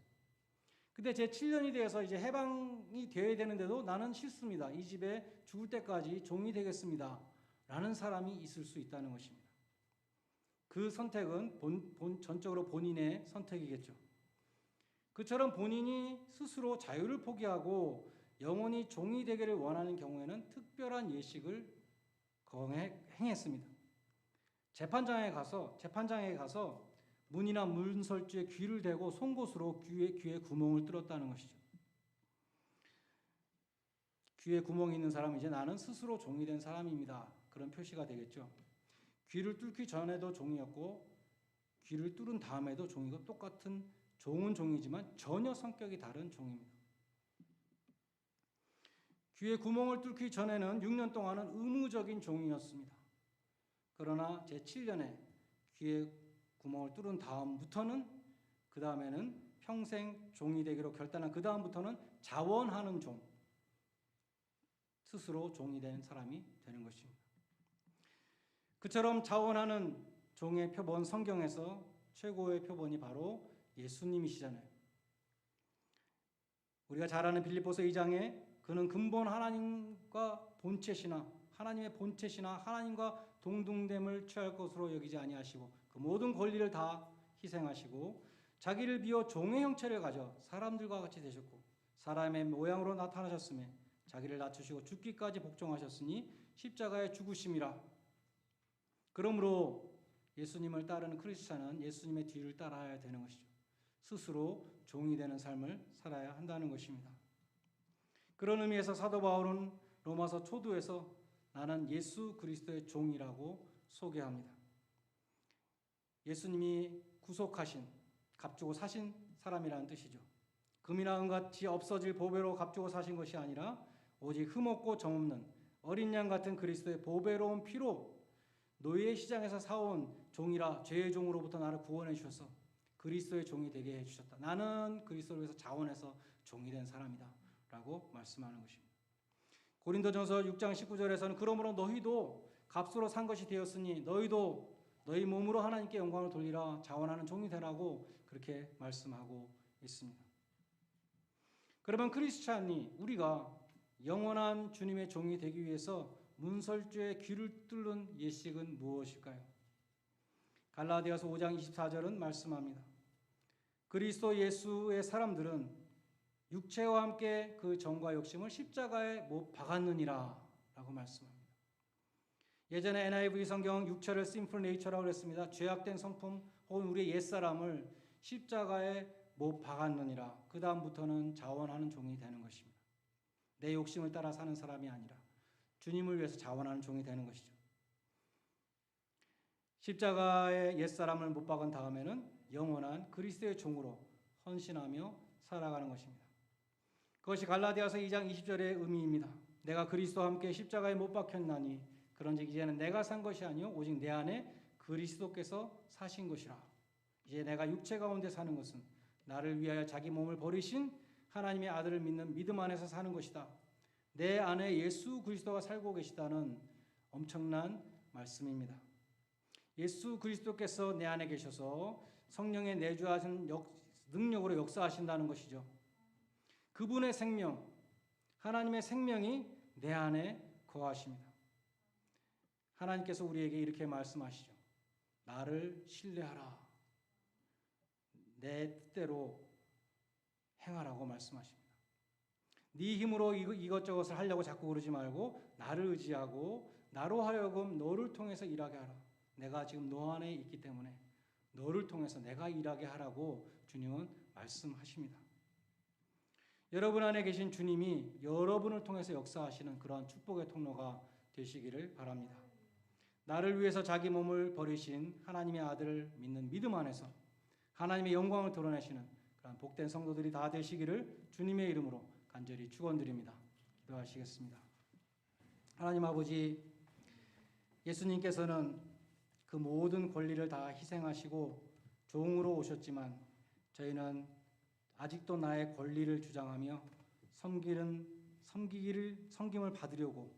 근데 제7년이 되어서 이제 해방이 되어야 되는데도 나는 싫습니다. 이 집에 죽을 때까지 종이 되겠습니다. 라는 사람이 있을 수 있다는 것입니다. 그 선택은 전적으로 본인의 선택이겠죠. 그처럼 본인이 스스로 자유를 포기하고 영원히 종이 되기를 원하는 경우에는 특별한 예식을 행했습니다. 재판장에 가서 문이나 문설주에 귀를 대고 송곳으로 귀에 구멍을 뚫었다는 것이죠. 귀에 구멍이 있는 사람은 이제 나는 스스로 종이 된 사람입니다. 그런 표시가 되겠죠. 귀를 뚫기 전에도 종이었고 귀를 뚫은 다음에도 종이고 똑같은 종은 종이지만 전혀 성격이 다른 종입니다. 귀에 구멍을 뚫기 전에는 6년 동안은 의무적인 종이었습니다. 그러나 제7년에 귀에 구멍을 뚫은 다음부터는 그 다음에는 평생 종이 되기로 결단한 그 다음부터는 자원하는 종, 스스로 종이 된 사람이 되는 것입니다. 그처럼 자원하는 종의 표본, 성경에서 최고의 표본이 바로 예수님이시잖아요. 우리가 잘 아는 빌립보서 2장에 그는 근본 하나님과 본체시나 하나님의 본체시나 하나님과 동등됨을 취할 것으로 여기지 아니하시고 그 모든 권리를 다 희생하시고 자기를 비워 종의 형체를 가져 사람들과 같이 되셨고 사람의 모양으로 나타나셨으며 자기를 낮추시고 죽기까지 복종하셨으니 십자가에 죽으심이라. 그러므로 예수님을 따르는 크리스찬은 예수님의 뒤를 따라야 되는 것이죠. 스스로 종이 되는 삶을 살아야 한다는 것입니다. 그런 의미에서 사도 바울은 로마서 초두에서 나는 예수 그리스도의 종이라고 소개합니다. 예수님이 구속하신, 값주고 사신 사람이라는 뜻이죠. 금이나 은같이 없어질 보배로 값주고 사신 것이 아니라 오직 흠없고 정없는 어린 양 같은 그리스도의 보배로운 피로 노예 시장에서 사온 종이라 죄의 종으로부터 나를 구원해 주셔서 그리스도의 종이 되게 해주셨다. 나는 그리스도를 위해서 자원해서 종이 된 사람이다 라고 말씀하는 것입니다. 고린도전서 6장 19절에서는 그러므로 너희도 값으로 산 것이 되었으니 너희도 너희 몸으로 하나님께 영광을 돌리라 자원하는 종이 되라고 그렇게 말씀하고 있습니다. 그러면 크리스찬이 우리가 영원한 주님의 종이 되기 위해서 문설주의 귀를 뚫는 예식은 무엇일까요? 갈라디아서 5장 24절은 말씀합니다. 그리스도 예수의 사람들은 육체와 함께 그 정과 욕심을 십자가에 못 박았느니라 라고 말씀합니다. 예전에 NIV 성경 육체를 simple nature라고 그랬습니다. 죄악된 성품 혹은 우리의 옛사람을 십자가에 못 박았느니라. 그 다음부터는 자원하는 종이 되는 것입니다. 내 욕심을 따라 사는 사람이 아니라 주님을 위해서 자원하는 종이 되는 것이죠. 십자가에 옛사람을 못 박은 다음에는 영원한 그리스도의 종으로 헌신하며 살아가는 것입니다. 그것이 갈라디아서 2장 20절의 의미입니다. 내가 그리스도와 함께 십자가에 못 박혔나니 그런즉 이제는 내가 산 것이 아니요 오직 내 안에 그리스도께서 사신 것이라. 이제 내가 육체 가운데 사는 것은 나를 위하여 자기 몸을 버리신 하나님의 아들을 믿는 믿음 안에서 사는 것이다. 내 안에 예수 그리스도가 살고 계시다는 엄청난 말씀입니다. 예수 그리스도께서 내 안에 계셔서 성령의 내주하신 능력으로 역사하신다는 것이죠. 그분의 생명, 하나님의 생명이 내 안에 거하십니다. 하나님께서 우리에게 이렇게 말씀하시죠. 나를 신뢰하라. 내 뜻대로 행하라고 말씀하십니다. 네 힘으로 이것저것을 하려고 자꾸 그러지 말고 나를 의지하고 나로 하여금 너를 통해서 일하게 하라. 내가 지금 너 안에 있기 때문에 너를 통해서 내가 일하게 하라고 주님은 말씀하십니다. 여러분 안에 계신 주님이 여러분을 통해서 역사하시는 그러한 축복의 통로가 되시기를 바랍니다. 나를 위해서 자기 몸을 버리신 하나님의 아들을 믿는 믿음 안에서 하나님의 영광을 드러내시는 그런 복된 성도들이 다 되시기를 주님의 이름으로 간절히 축원드립니다. 기도하시겠습니다. 하나님 아버지, 예수님께서는 그 모든 권리를 다 희생하시고 종으로 오셨지만 저희는 아직도 나의 권리를 주장하며 섬김을 받으려고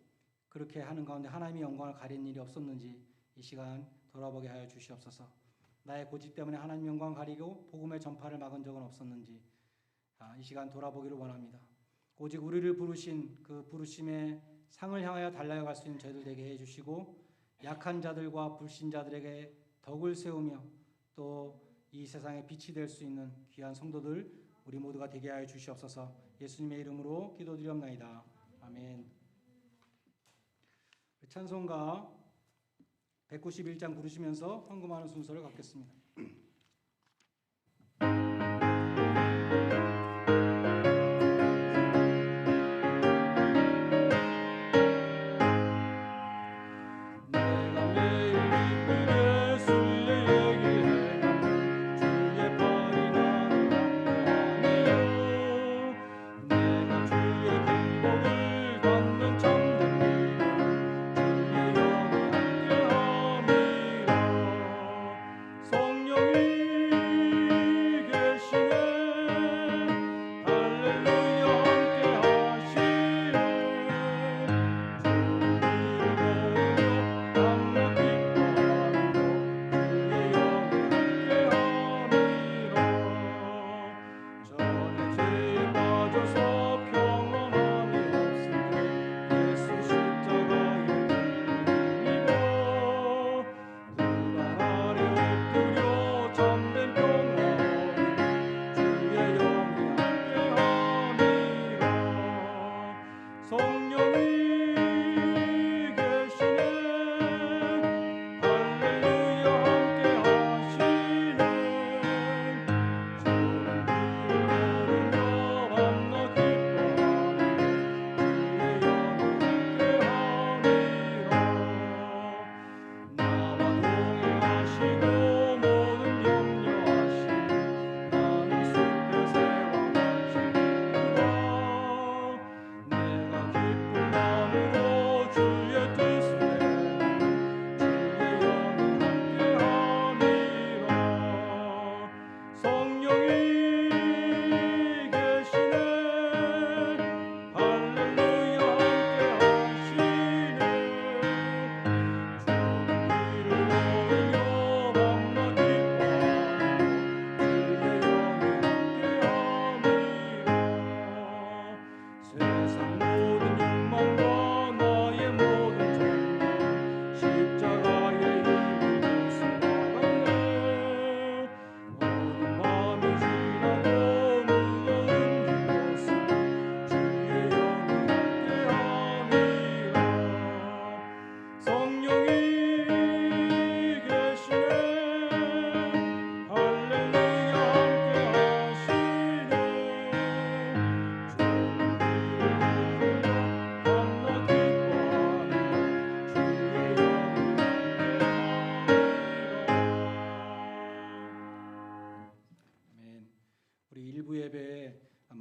그렇게 하는 가운데 하나님의 영광을 가리는 일이 없었는지 이 시간 돌아보게 하여 주시옵소서. 나의 고집 때문에 하나님의 영광을 가리고 복음의 전파를 막은 적은 없었는지 이 시간 돌아보기를 원합니다. 오직 우리를 부르신 그 부르심의 상을 향하여 달려갈 수 있는 저희들 되게 해주시고 약한 자들과 불신자들에게 덕을 세우며 또 이 세상에 빛이 될 수 있는 귀한 성도들 우리 모두가 되게 하여 주시옵소서. 예수님의 이름으로 기도드리옵나이다. 아멘. 찬송가 191장 부르시면서 헌금하는 순서를 갖겠습니다. 송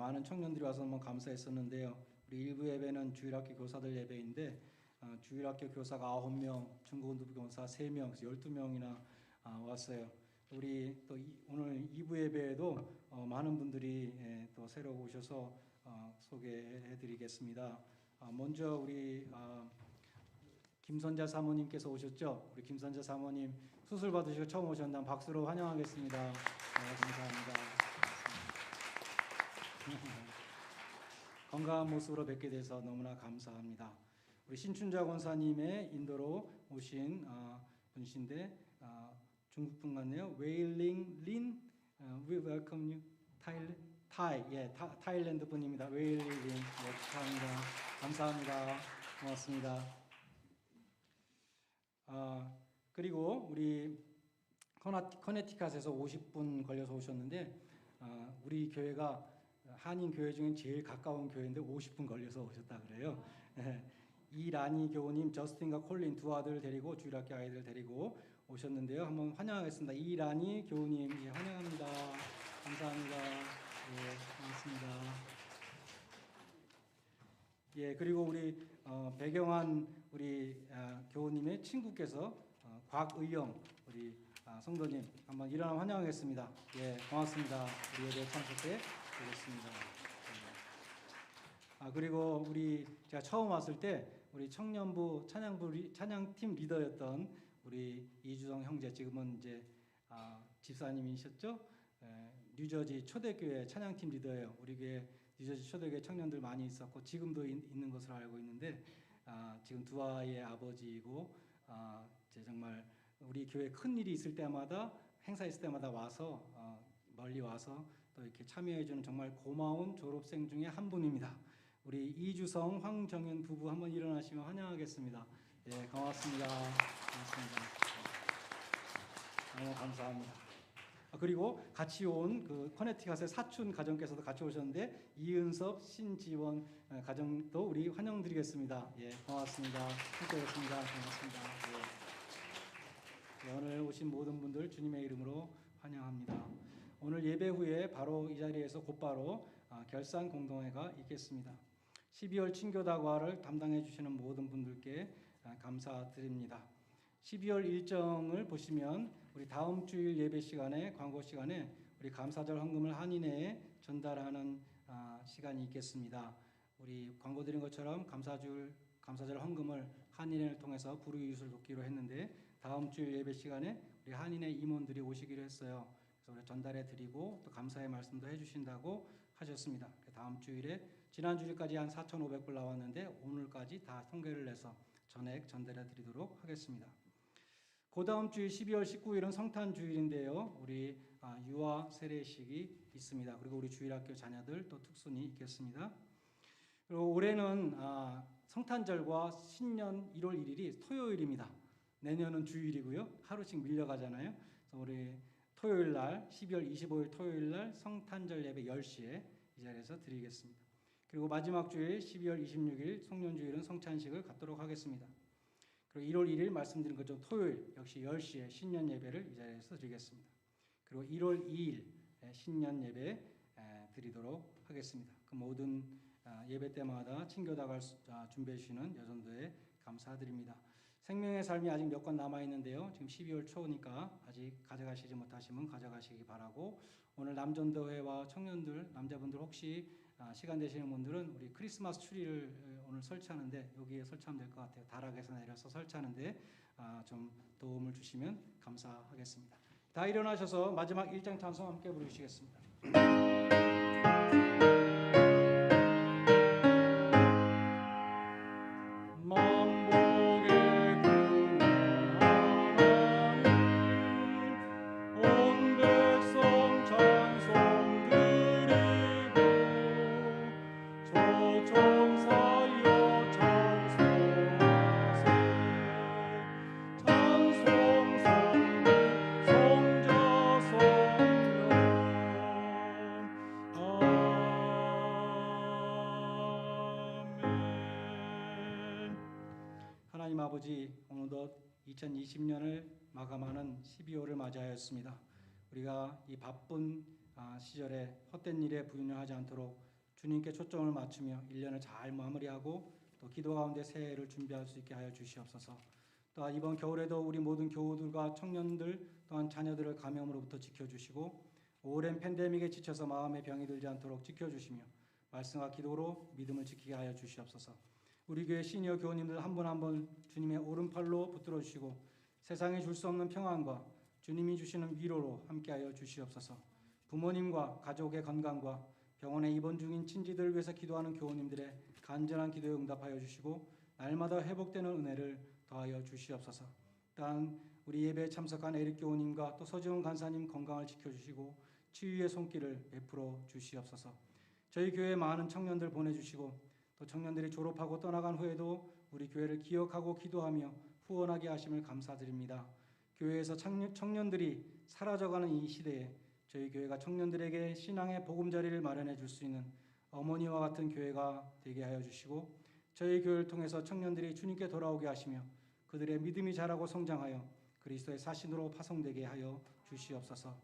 많은 청년들이 와서 너무 감사했었는데요. 우리 일부 예배는 주일학교 교사들 예배인데 주일학교 교사가 9명, 중고등부 교사 3명, 12명이나 왔어요. 우리 또 오늘 2부 예배에도 많은 분들이 또 새로 오셔서 소개해드리겠습니다. 먼저 우리 김선자 사모님께서 오셨죠? 우리 김선자 사모님 수술 받으시고 처음 오셨는데 박수로 환영하겠습니다. 감사합니다. 건강한 모습으로 뵙게 돼서 너무나 감사합니다. 우리 신춘자 권사님의 인도로 오신 분이신데 중국 분 같네요. 웨일링 린, we welcome you. 타일랜드 분입니다. 웨일링 린, 축하합니다. 감사합니다. 고맙습니다. 그리고 우리 커네티컷에서 50분 걸려서 오셨는데 우리 교회가 한인 교회 중에 제일 가까운 교회인데 50분 걸려서 오셨다 그래요. 이라니 교우님, 저스틴과 콜린 두 아들 데리고 주일학교 아이들 데리고 오셨는데요. 한번 환영하겠습니다. 이라니 교우님, 예, 환영합니다. 감사합니다. 예, 반갑습니다. 예, 그리고 우리 배경환 우리 교우님의 친구께서 곽의영 우리 성도님 한번 일어나 환영하겠습니다. 예, 고맙습니다. 우리 예배 참석해 보겠습니다. 그리고 우리 제가 처음 왔을 때 우리 청년부 찬양팀 리더였던 우리 이주성 형제, 지금은 이제 집사님이셨죠? 뉴저지 초대교회 찬양팀 리더예요. 우리 교회 뉴저지 초대교회 청년들 많이 있었고 지금도 있는 것으로 알고 있는데 지금 두 아이의 아버지이고 이제 정말 우리 교회 큰 일이 있을 때마다 행사 있을 때마다 와서 멀리 와서 또 이렇게 참여해주는 정말 고마운 졸업생 중에 한 분입니다. 우리 이주성, 황정현 부부 한번 일어나시면 환영하겠습니다. 예, 고맙습니다. 고맙습니다. 너무 감사합니다. 그리고 같이 온 그 커네티컷의 사춘 가정께서도 같이 오셨는데 이은섭, 신지원 가정도 우리 환영드리겠습니다. 예, 고맙습니다. 함께하겠습니다. 고맙습니다. 예. 오늘 오신 모든 분들 주님의 이름으로 환영합니다. 오늘 예배 후에 바로 이 자리에서 곧바로 결산 공동회가 있겠습니다. 12월 친교다과를 담당해 주시는 모든 분들께 감사드립니다. 12월 일정을 보시면 우리 다음 주일 예배 시간에 광고 시간에 우리 감사절 헌금을 한인회에 전달하는 시간이 있겠습니다. 우리 광고 드린 것처럼 감사절 헌금을 한인회를 통해서 불우이웃을 돕기로 했는데 다음 주일 예배 시간에 우리 한인회 임원들이 오시기로 했어요. 그래서 우리 전달해 드리고 또 감사의 말씀도 해주신다고 하셨습니다. 다음 주일에 지난 주일까지 한 4,500불 나왔는데 오늘까지 다 통계를 내서 전액 전달해 드리도록 하겠습니다. 그 다음 주일 12월 19일은 성탄 주일인데요. 우리 유아 세례식이 있습니다. 그리고 우리 주일학교 자녀들 또 특순이 있겠습니다. 그리고 올해는 성탄절과 신년 1월 1일이 토요일입니다. 내년은 주일이고요. 하루씩 밀려가잖아요. 그래서 우리 토요일 날 12월 25일 토요일 날 성탄절 예배 10시에 이 자리에서 드리겠습니다. 그리고 마지막 주일 12월 26일 송년주일은 성찬식을 갖도록 하겠습니다. 그리고 1월 1일 말씀드린 것처럼 토요일 역시 10시에 신년 예배를 이 자리에서 드리겠습니다. 그리고 1월 2일 신년 예배 드리도록 하겠습니다. 그 모든 예배 때마다 친교다갈 준비해 주시는 여전도에 감사드립니다. 생명의 삶이 아직 몇 권 남아 있는데요. 지금 12월 초니까 아직 가져가시지 못하시면 가져가시기 바라고, 오늘 남전도회와 청년들, 남자분들 혹시 시간 되시는 분들은 우리 크리스마스 트리를 오늘 설치하는데 여기에 설치하면 될 것 같아요. 다락에서 내려서 설치하는데 좀 도움을 주시면 감사하겠습니다. 다 일어나셔서 마지막 1장 찬송 함께 부르시겠습니다. 하나님 아버지, 어느덧 2020년을 마감하는 12월을 맞이하였습니다. 우리가 이 바쁜 시절에 헛된 일에 부인하지 않도록 주님께 초점을 맞추며 1년을 잘 마무리하고 또 기도 가운데 새해를 준비할 수 있게 하여 주시옵소서. 또한 이번 겨울에도 우리 모든 교우들과 청년들 또한 자녀들을 감염으로부터 지켜주시고 오랜 팬데믹에 지쳐서 마음에 병이 들지 않도록 지켜주시며 말씀과 기도로 믿음을 지키게 하여 주시옵소서. 우리 교회 시니어 교우님들 한 분 한 분 주님의 오른팔로 붙들어 주시고 세상에 줄 수 없는 평안과 주님이 주시는 위로로 함께하여 주시옵소서. 부모님과 가족의 건강과 병원에 입원 중인 친지들을 위해서 기도하는 교우님들의 간절한 기도에 응답하여 주시고 날마다 회복되는 은혜를 더하여 주시옵소서. 또한 우리 예배에 참석한 에릭 교우님과 또 서지훈 간사님 건강을 지켜주시고 치유의 손길을 베풀어 주시옵소서. 저희 교회에 많은 청년들 보내주시고 또 청년들이 졸업하고 떠나간 후에도 우리 교회를 기억하고 기도하며 후원하게 하심을 감사드립니다. 교회에서 청년들이 사라져가는 이 시대에 저희 교회가 청년들에게 신앙의 보금자리를 마련해 줄 수 있는 어머니와 같은 교회가 되게 하여 주시고 저희 교회를 통해서 청년들이 주님께 돌아오게 하시며 그들의 믿음이 자라고 성장하여 그리스도의 사신으로 파송되게 하여 주시옵소서.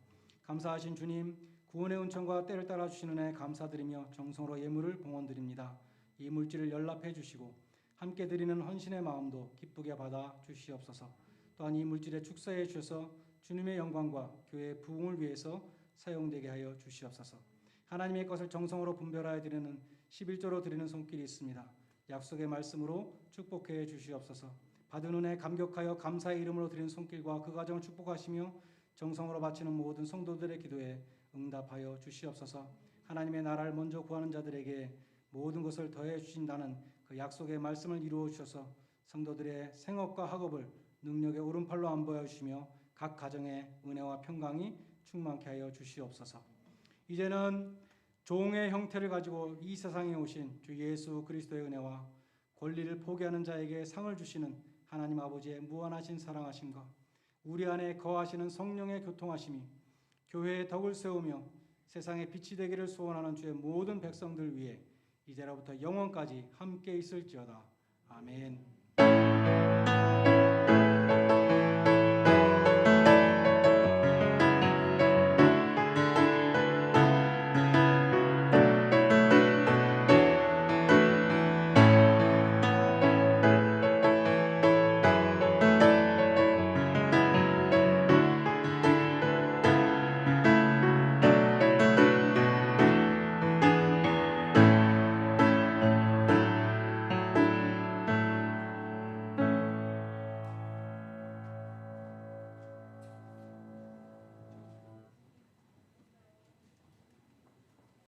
감사하신 주님, 구원의 은총과 때를 따라 주시는 애 감사드리며 정성으로 예물을 봉헌드립니다. 이 물질을 연락해 주시고 함께 드리는 헌신의 마음도 기쁘게 받아 주시옵소서. 또한 이 물질에 축사해 주셔서 주님의 영광과 교회의 부흥을 위해서 사용되게 하여 주시옵소서. 하나님의 것을 정성으로 분별하여 드리는 11조로 드리는 손길이 있습니다. 약속의 말씀으로 축복해 주시옵소서. 받은 은혜 감격하여 감사의 이름으로 드리는 손길과 그 가정을 축복하시며 정성으로 바치는 모든 성도들의 기도에 응답하여 주시옵소서. 하나님의 나라를 먼저 구하는 자들에게 모든 것을 더해 주신다는 그 약속의 말씀을 이루어 주셔서 성도들의 생업과 학업을 능력의 오른팔로 안보여 주시며 각 가정의 은혜와 평강이 충만케 하여 주시옵소서. 이제는 종의 형태를 가지고 이 세상에 오신 주 예수 그리스도의 은혜와 권리를 포기하는 자에게 상을 주시는 하나님 아버지의 무한하신 사랑하심과 우리 안에 거하시는 성령의 교통하심이 교회의 덕을 세우며 세상의 빛이 되기를 소원하는 주의 모든 백성들 위해 이제로부터 영원까지 함께 있을지어다. 아멘.